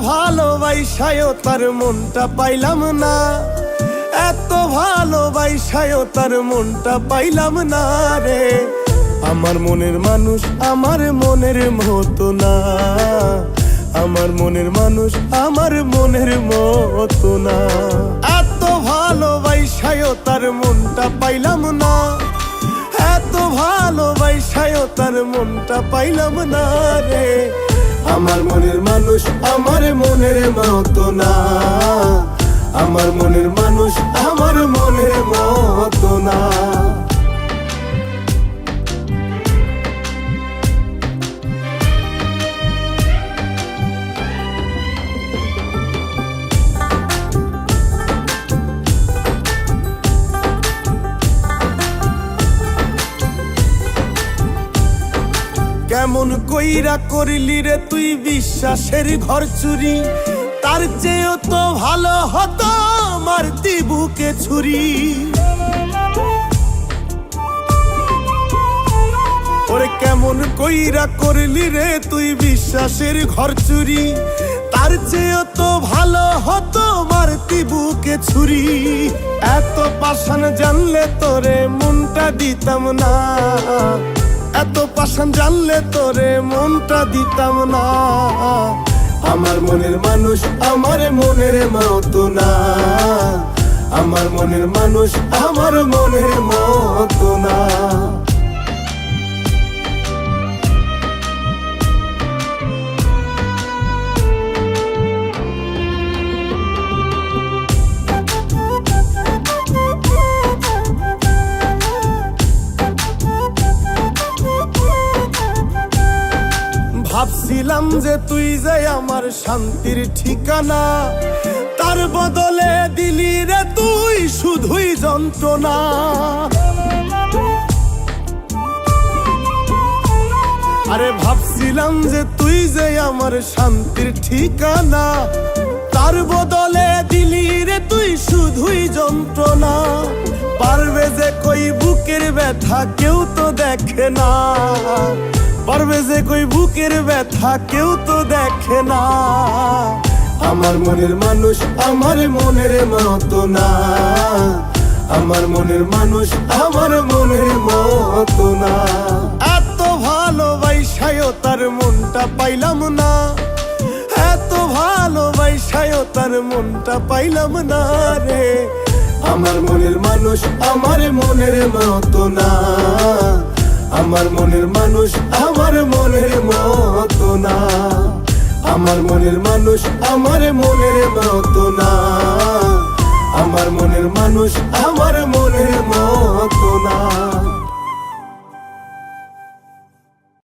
ভালোবাসায়ও তার মনটা পাইলাম না, এত ভালোবাসায়ও তার মনটা পাইলাম না রে। আমার মনের মানুষ আমার মনের মতো না, আমার মনের মানুষ আমার মনের মতো না। এত ভালোবাসায়ও তার মনটা পাইলাম না, এত ভালোবাসায়ও তার মনটা পাইলাম না রে। আমার মনের মানুষ আমার মনের মতো না, আমার মনের মানুষ আমার মনের মতো না। কেমন কইরা করলি রে তুই বিশ্বাসের ঘর চুরি, তার চেয়েও তো ভালো হতো মারতি বুকে ছুরি। ওরে কেমন কইরা করলি রে তুই বিশ্বাসের ঘর চুরি, তার চেয়েও তো ভালো হতো মারতি বুকে ছুরি। এত পাষাণ জানলে তোরে মনটা দিতাম না, এত পাষাণ জানলে তোরে মনটা দিতাম না। আমার মনের মানুষ আমার মনের মতো না, আমার মনের মানুষ আমার মনের মতো না। ভাবছিলাম যে তুই যাই আমার শান্তির ঠিকানা, তার বদলে দিলি রে তুই শুধুই যন্ত্রণা। আরে ভাবছিলাম যে তুই যাই আমার শান্তির ঠিকানা, তার বদলে দিলি রে তুই শুধুই যন্ত্রণা। পারবে যে কই বুকের ব্যথা কেউ তো দেখে না, পারবে যে কই বুকের ব্যথা কেউ তো দেখে না। আমার মনের মানুষ আমার মনের মতো না, আমার মনের মানুষ আমার মনের মতো না। এত ভালোবাসায়ও তার মনটা পাইলাম না, এত ভালোবাসায়ও তার মনটা পাইলাম না রে। আমার মনের মানুষ আমার মনের মতো না, আমার মনের মানুষ আমার মনের মতো না। আমার মনের মানুষ আমার মনের মতো না, আমার মনের মানুষ আমার মনের মতো না।